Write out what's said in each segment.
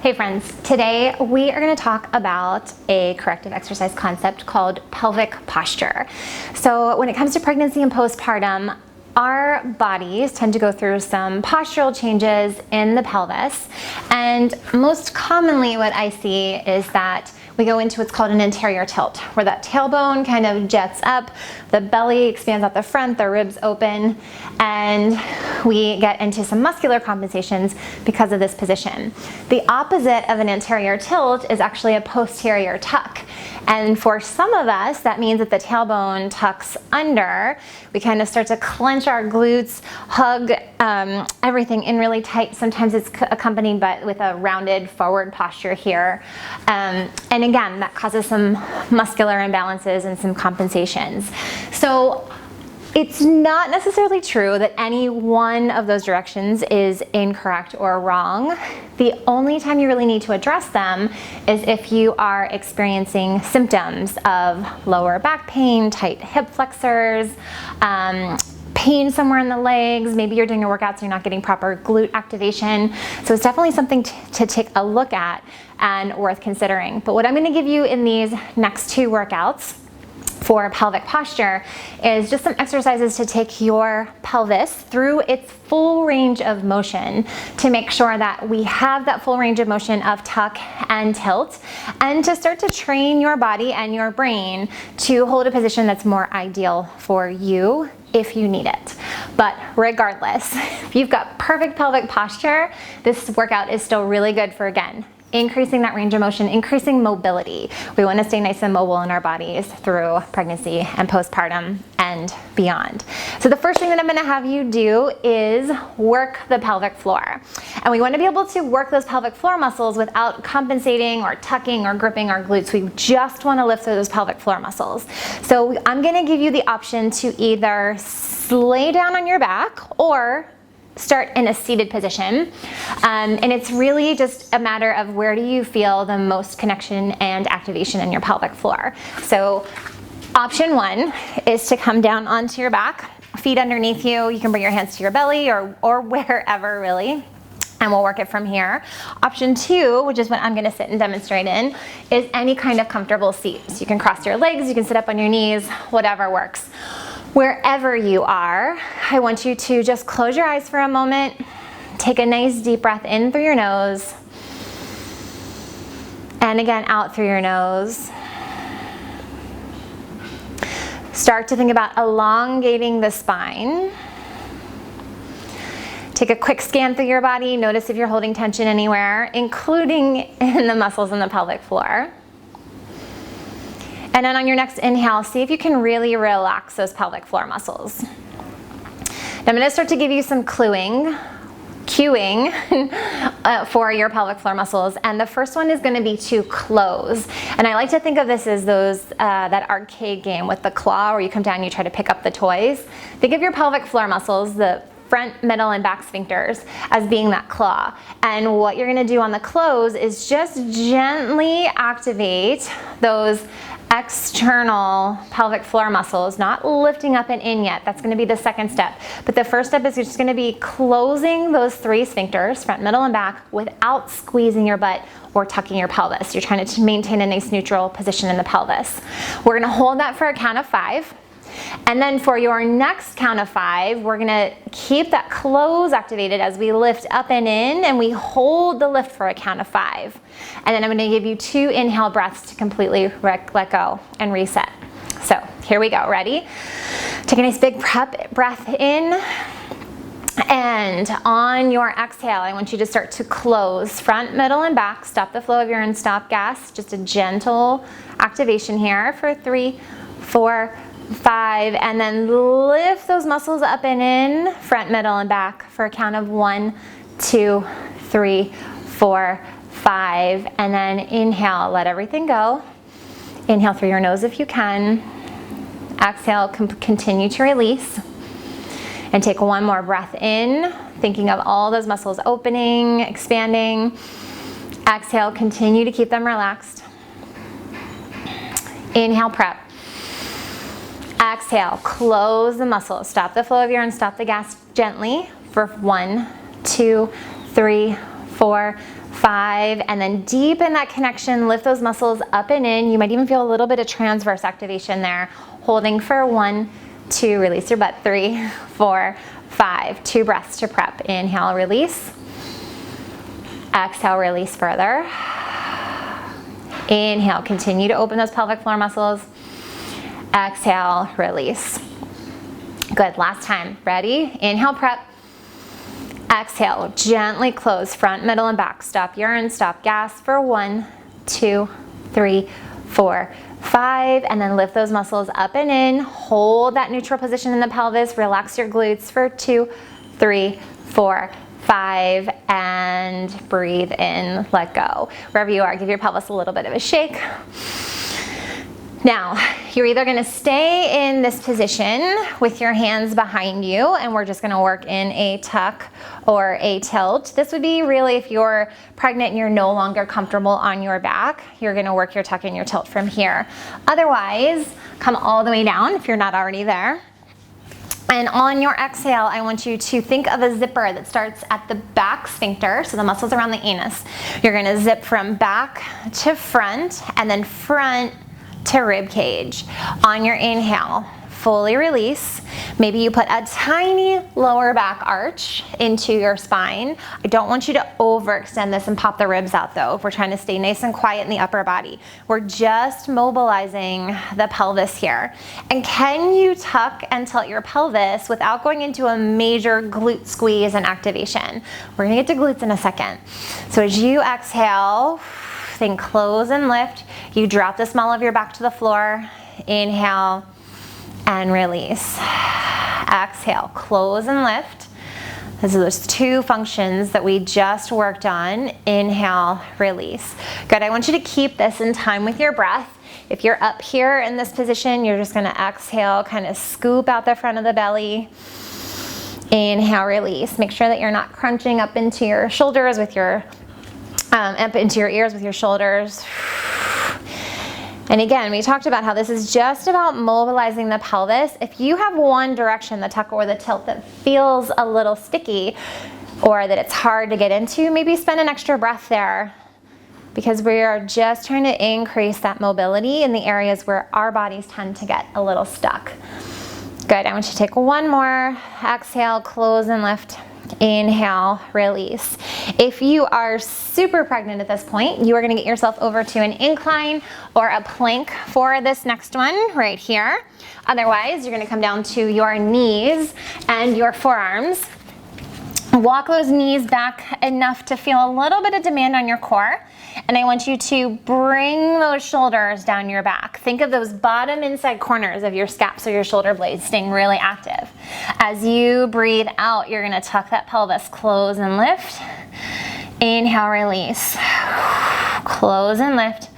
Hey friends, today we are going to talk about a corrective exercise concept called pelvic posture. So when it comes to pregnancy and postpartum, our bodies tend to go through some postural changes in the pelvis, and most commonly what I see is that we go into what's called an anterior tilt, where that tailbone kind of jets up, the belly expands out the front, the ribs open, and we get into some muscular compensations because of this position. The opposite of an anterior tilt is actually a posterior tuck. And for some of us, that means that the tailbone tucks under. We kind of start to clench our glutes, hug everything in really tight. Sometimes it's accompanied with a rounded forward posture here. And again, that causes some muscular imbalances and some compensations. So it's not necessarily true that any one of those directions is incorrect or wrong. The only time you really need to address them is if you are experiencing symptoms of lower back pain, tight hip flexors, pain somewhere in the legs. Maybe you're doing a workout so you're not getting proper glute activation. So it's definitely something to take a look at and worth considering. But what I'm going to give you in these next two workouts for pelvic posture is just some exercises to take your pelvis through its full range of motion to make sure that we have that full range of motion of tuck and tilt, and to start to train your body and your brain to hold a position that's more ideal for you if you need it. But regardless, if you've got perfect pelvic posture, this workout is still really good for, again, increasing that range of motion, increasing mobility. We want to stay nice and mobile in our bodies through pregnancy and postpartum and beyond. So the first thing that I'm going to have you do is work the pelvic floor. And we want to be able to work those pelvic floor muscles without compensating or tucking or gripping our glutes. We just want to lift those pelvic floor muscles. So I'm going to give you the option to either lay down on your back or start in a seated position, and it's really just a matter of where do you feel the most connection and activation in your pelvic floor. So option one is to come down onto your back, feet underneath you. You can bring your hands to your belly or wherever really, and we'll work it from here. Option two, which is what I'm gonna sit and demonstrate in, is any kind of comfortable seat. So you can cross your legs, you can sit up on your knees, whatever works. Wherever you are, I want you to just close your eyes for a moment, take a nice deep breath in through your nose, and again out through your nose. Start to think about elongating the spine. Take a quick scan through your body, notice if you're holding tension anywhere, including in the muscles in the pelvic floor. And then on your next inhale, see if you can really relax those pelvic floor muscles. Now I'm going to start to give you some cueing for your pelvic floor muscles. And the first one is going to be to close. And I like to think of this as that arcade game with the claw where you come down and you try to pick up the toys. Think of your pelvic floor muscles, the front, middle, and back sphincters, as being that claw. And what you're going to do on the close is just gently activate those external pelvic floor muscles, not lifting up and in yet. That's going to be the second step. But the first step is just going to be closing those three sphincters, front, middle, and back, without squeezing your butt or tucking your pelvis. You're trying to maintain a nice neutral position in the pelvis. We're going to hold that for a count of 5. And then for your next count of 5, we're going to keep that close activated as we lift up and in, and we hold the lift for a count of 5. And then I'm going to give you 2 inhale breaths to completely let go and reset. So here we go. Ready? Take a nice big breath in. And on your exhale, I want you to start to close front, middle, and back. Stop the flow of urine, stop gas. Just a gentle activation here for 3, 4, 5, and then lift those muscles up and in, front, middle, and back for a count of 1, 2, 3, 4, 5, and then inhale, let everything go. Inhale through your nose if you can. Exhale, continue to release. And take one more breath in, thinking of all those muscles opening, expanding. Exhale, continue to keep them relaxed. Inhale, prep. Exhale, close the muscles. Stop the flow of urine, stop the gas gently for 1, 2, 3, 4, 5, and then deepen that connection, lift those muscles up and in. You might even feel a little bit of transverse activation there. Holding for 1, 2, release your butt, 3, 4, 5, 2 breaths to prep. Inhale, release. Exhale, release further. Inhale, continue to open those pelvic floor muscles. Exhale, release. Good, last time, ready? Inhale, prep. Exhale, gently close front, middle, and back. Stop urine, stop gas for 1, 2, 3, 4, 5, and then lift those muscles up and in. Hold that neutral position in the pelvis. Relax your glutes for 2, 3, 4, 5, and breathe in, let go. Wherever you are, give your pelvis a little bit of a shake. Now, you're either gonna stay in this position with your hands behind you, and we're just gonna work in a tuck or a tilt. This would be really if you're pregnant and you're no longer comfortable on your back, you're gonna work your tuck and your tilt from here. Otherwise, come all the way down if you're not already there. And on your exhale, I want you to think of a zipper that starts at the back sphincter, so the muscles around the anus. You're gonna zip from back to front, and then front to rib cage. On your inhale, fully release. Maybe you put a tiny lower back arch into your spine. I don't want you to overextend this and pop the ribs out though. If we're trying to stay nice and quiet in the upper body. We're just mobilizing the pelvis here. And can you tuck and tilt your pelvis without going into a major glute squeeze and activation? We're gonna get to glutes in a second. So as you exhale, then close and lift. You drop the small of your back to the floor. Inhale and release. Exhale, close and lift. Those are those 2 functions that we just worked on. Inhale, release. Good, I want you to keep this in time with your breath. If you're up here in this position, you're just gonna exhale, kind of scoop out the front of the belly. Inhale, release. Make sure that you're not crunching up into your shoulders with your up into your ears with your shoulders. And again, we talked about how this is just about mobilizing the pelvis. If you have one direction, the tuck or the tilt, that feels a little sticky or that it's hard to get into, maybe spend an extra breath there, because we are just trying to increase that mobility in the areas where our bodies tend to get a little stuck. Good, I want you to take one more. Exhale, close and lift. Inhale, release. If you are super pregnant at this point, you are going to get yourself over to an incline or a plank for this next one right here. Otherwise, you're going to come down to your knees and your forearms. Walk those knees back enough to feel a little bit of demand on your core. And I want you to bring those shoulders down your back. Think of those bottom inside corners of your scaps or your shoulder blades staying really active. As you breathe out, you're gonna tuck that pelvis, close and lift. Inhale, release. Close and lift.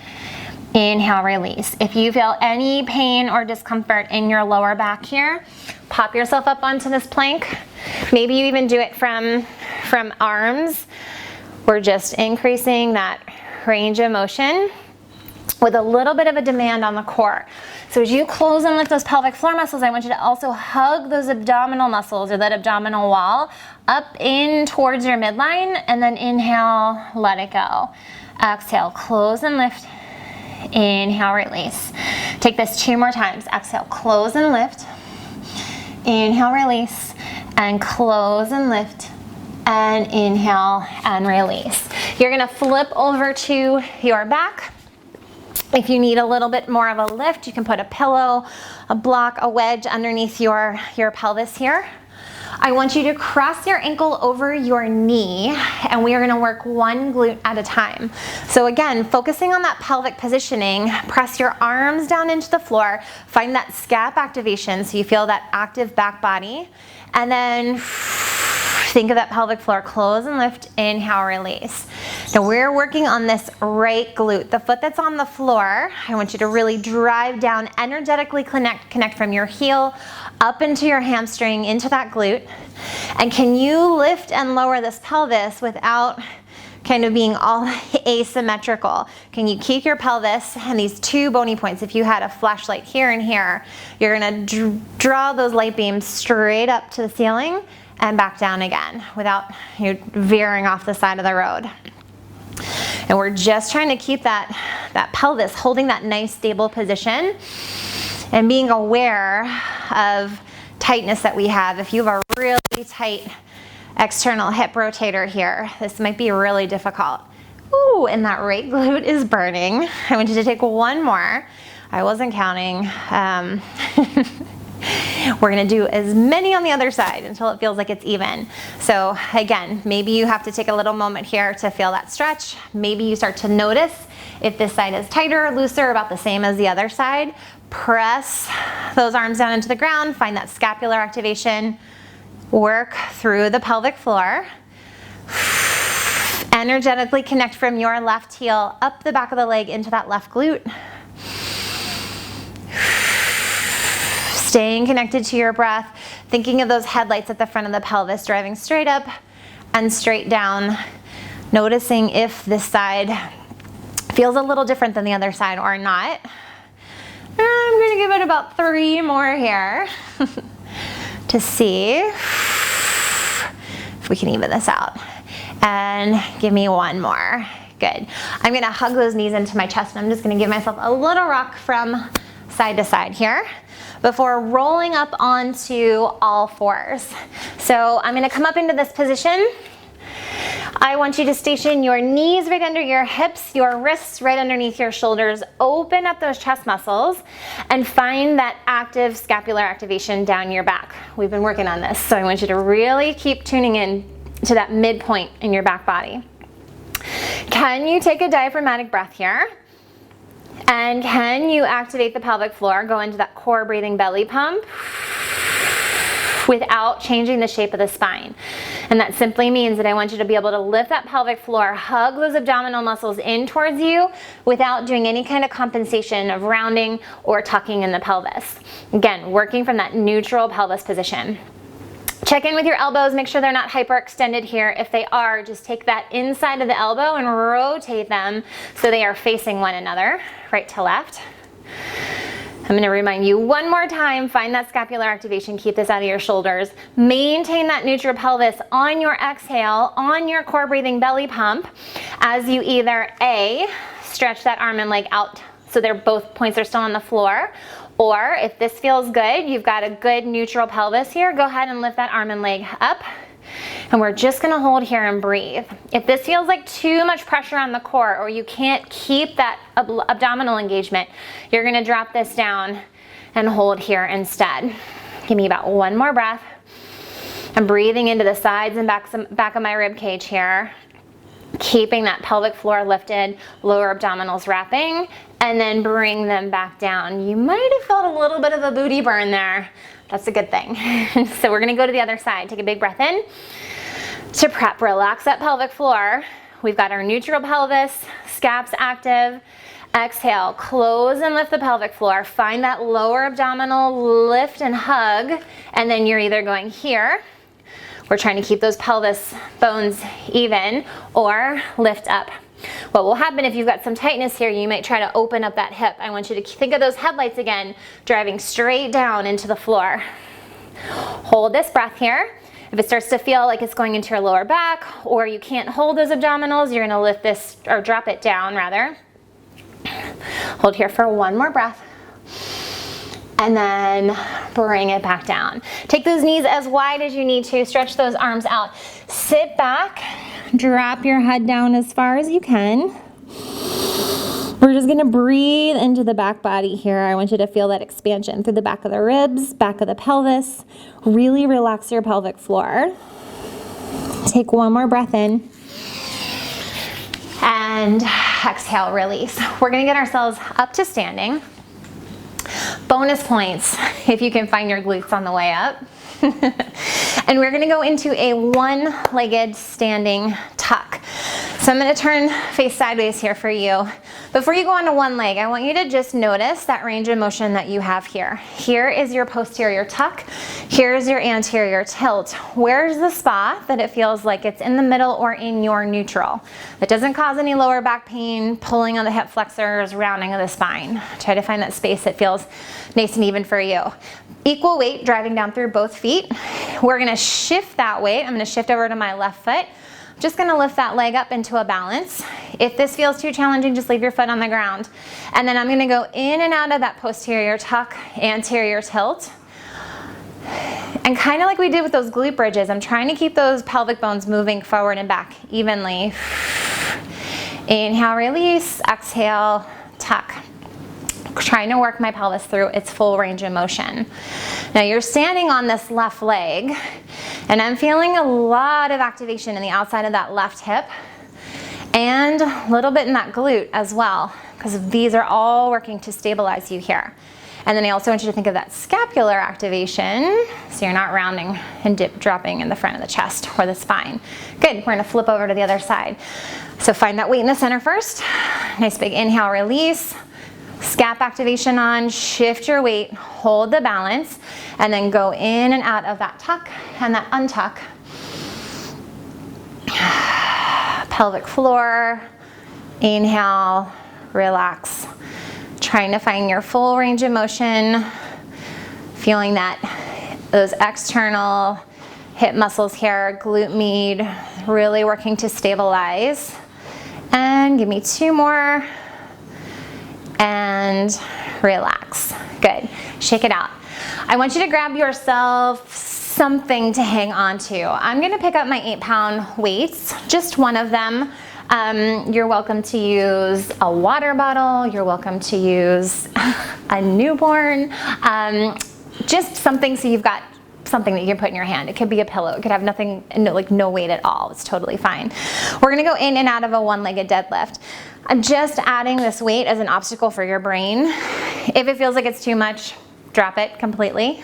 Inhale, release. If you feel any pain or discomfort in your lower back here, pop yourself up onto this plank. Maybe you even do it from arms. We're just increasing that range of motion with a little bit of a demand on the core. So as you close and lift those pelvic floor muscles, I want you to also hug those abdominal muscles or that abdominal wall up in towards your midline, and then inhale, let it go. Exhale, close and lift. Inhale, release. Take this 2 more times. Exhale, close and lift. Inhale, release, and close and lift. And inhale and release. You're gonna flip over to your back. If you need a little bit more of a lift, you can put a pillow, a block, a wedge underneath your pelvis here. I want you to cross your ankle over your knee, and we are gonna work one glute at a time. So again, focusing on that pelvic positioning, press your arms down into the floor, find that scap activation so you feel that active back body, and then think of that pelvic floor, close and lift, inhale, release. Now we're working on this right glute. The foot that's on the floor, I want you to really drive down, energetically connect from your heel up into your hamstring, into that glute. And can you lift and lower this pelvis without kind of being all asymmetrical. Can you keep your pelvis and these two bony points? If you had a flashlight here and here, you're gonna draw those light beams straight up to the ceiling and back down again without veering off the side of the road. And we're just trying to keep that pelvis holding that nice stable position and being aware of tightness that we have. If you have a really tight external hip rotator here, this might be really difficult. Ooh, and that right glute is burning. I want you to take one more. I wasn't counting. We're gonna do as many on the other side until it feels like it's even. So again, maybe you have to take a little moment here to feel that stretch. Maybe you start to notice if this side is tighter or looser, about the same as the other side. Press those arms down into the ground, find that scapular activation. Work through the pelvic floor. Energetically connect from your left heel up the back of the leg into that left glute. Staying connected to your breath, thinking of those headlights at the front of the pelvis, driving straight up and straight down. Noticing if this side feels a little different than the other side or not. I'm gonna give it about 3 more here to see if we can even this out. And give me 1 more. Good. I'm gonna hug those knees into my chest, and I'm just gonna give myself a little rock from side to side here before rolling up onto all fours. So I'm gonna come up into this position. I want you to station your knees right under your hips, your wrists right underneath your shoulders. Open up those chest muscles and find that active scapular activation down your back. We've been working on this, so I want you to really keep tuning in to that midpoint in your back body. Can you take a diaphragmatic breath here? And can you activate the pelvic floor, go into that core breathing belly pump without changing the shape of the spine? And that simply means that I want you to be able to lift that pelvic floor, hug those abdominal muscles in towards you without doing any kind of compensation of rounding or tucking in the pelvis. Again, working from that neutral pelvis position. Check in with your elbows, make sure they're not hyperextended here. If they are, just take that inside of the elbow and rotate them so they are facing one another, right to left. I'm gonna remind you one more time, find that scapular activation, keep this out of your shoulders. Maintain that neutral pelvis on your exhale, on your core breathing belly pump, as you either A, stretch that arm and leg out so they're both points are still on the floor, or if this feels good, you've got a good neutral pelvis here, go ahead and lift that arm and leg up. And we're just gonna hold here and breathe. If this feels like too much pressure on the core or you can't keep that abdominal engagement, you're gonna drop this down and hold here instead. Give me about 1 more breath. I'm breathing into the sides and back of my rib cage here. Keeping that pelvic floor lifted, lower abdominals wrapping, and then bring them back down. You might have felt a little bit of a booty burn there. That's a good thing. So we're gonna go to the other side. Take a big breath in. To prep, relax that pelvic floor. We've got our neutral pelvis, scaps active. Exhale, close and lift the pelvic floor. Find that lower abdominal lift and hug, and then you're either going here, we're trying to keep those pelvis bones even, or lift up. What will happen if you've got some tightness here, you might try to open up that hip. I want you to think of those headlights again, driving straight down into the floor. Hold this breath here. If it starts to feel like it's going into your lower back, or you can't hold those abdominals, you're gonna lift this, or drop it down rather. Hold here for 1 more breath. And then bring it back down. Take those knees as wide as you need to. Stretch those arms out. Sit back. Drop your head down as far as you can. We're just gonna breathe into the back body here. I want you to feel that expansion through the back of the ribs, back of the pelvis. Really relax your pelvic floor. Take 1 more breath in. And exhale, release. We're gonna get ourselves up to standing. Bonus points if you can find your glutes on the way up. And we're gonna go into a 1-legged standing tuck. So I'm gonna turn face sideways here for you. Before you go on to one leg, I want you to just notice that range of motion that you have here. Here is your posterior tuck. Here's your anterior tilt. Where's the spot that it feels like it's in the middle or in your neutral? That doesn't cause any lower back pain, pulling on the hip flexors, rounding of the spine. Try to find that space that feels nice and even for you. Equal weight driving down through both feet. We're gonna shift that weight. I'm gonna shift over to my left foot. Just gonna lift that leg up into a balance. If this feels too challenging, just leave your foot on the ground. And then I'm gonna go in and out of that posterior tuck, anterior tilt. And kind of like we did with those glute bridges, I'm trying to keep those pelvic bones moving forward and back evenly. Inhale, release, exhale, tuck. Trying to work my pelvis through its full range of motion. Now you're standing on this left leg, and I'm feeling a lot of activation in the outside of that left hip and a little bit in that glute as well, because these are all working to stabilize you here. And then I also want you to think of that scapular activation, so you're not rounding and dropping in the front of the chest or the spine. Good, we're gonna flip over to the other side. So find that weight in the center first. Nice big inhale, release. Scap activation on, shift your weight, hold the balance, and then go in and out of that tuck and that untuck. Pelvic floor, inhale, relax. Trying to find your full range of motion, feeling that those external hip muscles here, glute med, really working to stabilize. And give me 2 more. And relax. Good. Shake it out. I want you to grab yourself something to hang on to. I'm going to pick up my 8-pound weights, just one of them. You're welcome to use a water bottle. You're welcome to use a newborn. Just something so you've got something that you can put in your hand. It could be a pillow. It could have nothing, no weight at all. It's totally fine. We're gonna go in and out of a one-legged deadlift. I'm just adding this weight as an obstacle for your brain. If it feels like it's too much, drop it completely.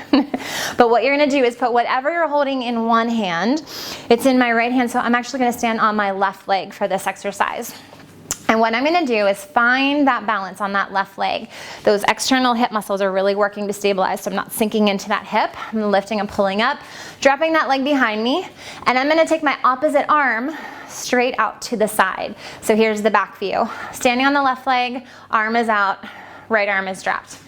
But what you're gonna do is put whatever you're holding in one hand. It's in my right hand, so I'm actually gonna stand on my left leg for this exercise. And what I'm gonna do is find that balance on that left leg. Those external hip muscles are really working to stabilize, so I'm not sinking into that hip. I'm lifting and pulling up, dropping that leg behind me, and I'm gonna take my opposite arm straight out to the side. So here's the back view. Standing on the left leg, arm is out, right arm is dropped.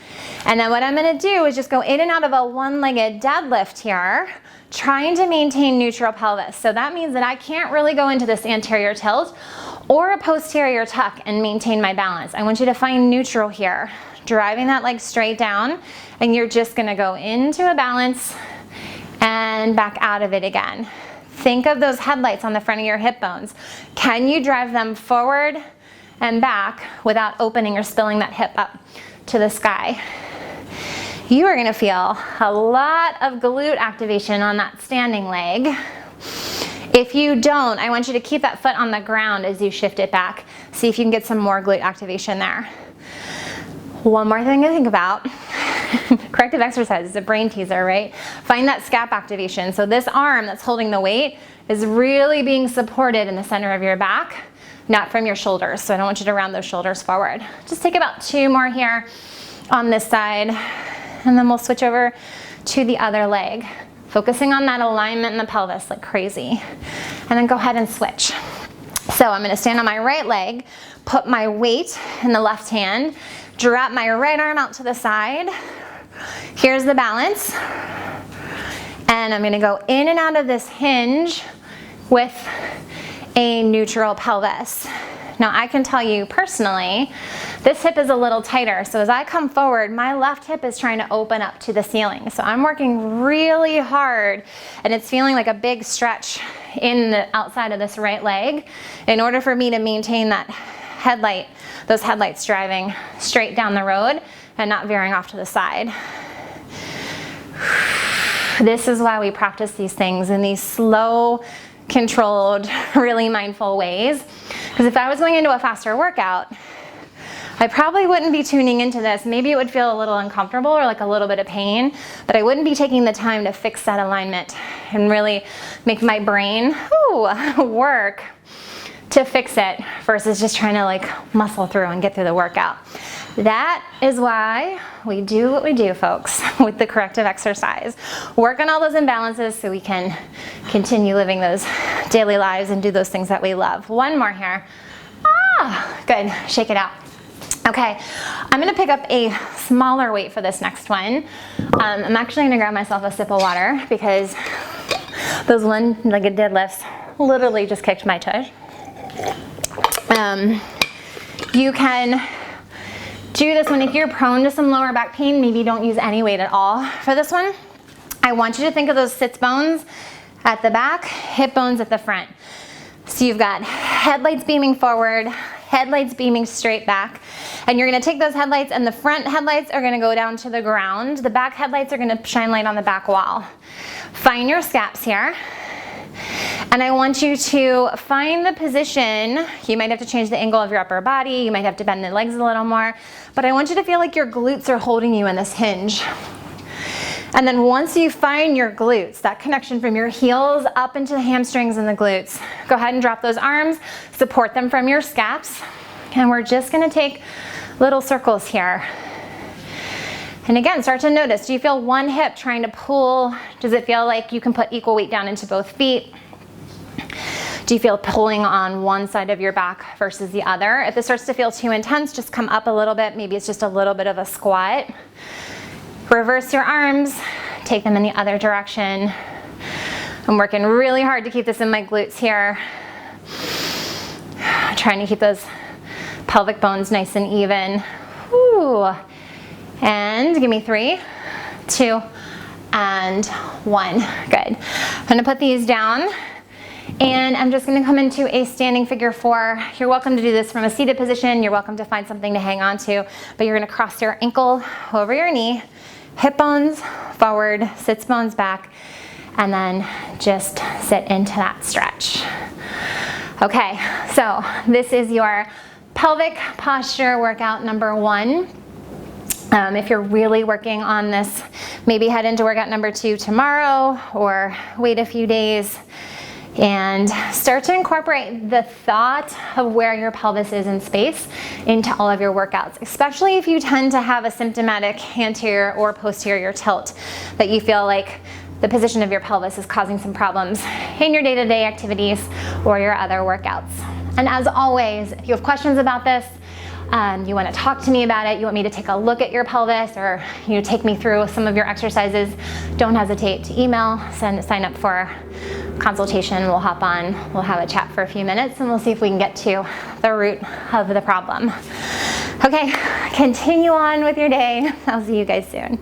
And then what I'm gonna do is just go in and out of a one-legged deadlift here, trying to maintain neutral pelvis. So that means that I can't really go into this anterior tilt or a posterior tuck and maintain my balance. I want you to find neutral here, driving that leg straight down, and you're just gonna go into a balance and back out of it again. Think of those headlights on the front of your hip bones. Can you drive them forward and back without opening or spilling that hip up to the sky? You are gonna feel a lot of glute activation on that standing leg. If you don't, I want you to keep that foot on the ground as you shift it back. See if you can get some more glute activation there. One more thing to think about. Corrective exercise is a brain teaser, right? Find that scap activation. So this arm that's holding the weight is really being supported in the center of your back, not from your shoulders. So I don't want you to round those shoulders forward. Just take about 2 more here on this side, and then we'll switch over to the other leg. Focusing on that alignment in the pelvis like crazy. And then go ahead and switch. So I'm gonna stand on my right leg, put my weight in the left hand, drop my right arm out to the side. Here's the balance. And I'm gonna go in and out of this hinge with a neutral pelvis. Now I can tell you personally, this hip is a little tighter, so as I come forward, my left hip is trying to open up to the ceiling. So I'm working really hard, and it's feeling like a big stretch in the outside of this right leg in order for me to maintain that headlight, those headlights driving straight down the road and not veering off to the side. This is why we practice these things in these slow, controlled, really mindful ways. Because if I was going into a faster workout, I probably wouldn't be tuning into this. Maybe it would feel a little uncomfortable or like a little bit of pain, but I wouldn't be taking the time to fix that alignment and really make my brain work to fix it versus just trying to like muscle through and get through the workout. That is why we do what we do, folks, with the corrective exercise. Work on all those imbalances so we can continue living those daily lives and do those things that we love. One more here. Good, shake it out. Okay, I'm gonna pick up a smaller weight for this next one. I'm actually gonna grab myself a sip of water because those one-legged deadlifts literally just kicked my tush. You can do this one if you're prone to some lower back pain. Maybe don't use any weight at all for this one. I want you to think of those sits bones at the back, hip bones at the front. So you've got headlights beaming forward, headlights beaming straight back, and you're gonna take those headlights and the front headlights are gonna go down to the ground. The back headlights are gonna shine light on the back wall. Find your scaps here. And I want you to find the position. You might have to change the angle of your upper body. You might have to bend the legs a little more, but I want you to feel like your glutes are holding you in this hinge. And then once you find your glutes, that connection from your heels up into the hamstrings and the glutes, go ahead and drop those arms, support them from your scaps. And we're just gonna take little circles here. And again, start to notice, do you feel one hip trying to pull? Does it feel like you can put equal weight down into both feet? Do you feel pulling on one side of your back versus the other? If this starts to feel too intense, just come up a little bit. Maybe it's just a little bit of a squat. Reverse your arms, take them in the other direction. I'm working really hard to keep this in my glutes here. Trying to keep those pelvic bones nice and even. Woo. And give me 3, 2, and 1. Good. I'm gonna put these down and I'm just gonna come into a standing figure 4. You're welcome to do this from a seated position. You're welcome to find something to hang on to, but you're gonna cross your ankle over your knee, hip bones forward, sits bones back, and then just sit into that stretch. Okay, so this is your pelvic posture workout number 1. If you're really working on this, maybe head into workout number 2 tomorrow or wait a few days and start to incorporate the thought of where your pelvis is in space into all of your workouts, especially if you tend to have a symptomatic anterior or posterior tilt that you feel like the position of your pelvis is causing some problems in your day-to-day activities or your other workouts. And as always, if you have questions about this, you want to talk to me about it, you want me to take a look at your pelvis or take me through some of your exercises, don't hesitate to email, sign up for a consultation. We'll hop on, we'll have a chat for a few minutes and we'll see if we can get to the root of the problem. Okay, continue on with your day. I'll see you guys soon.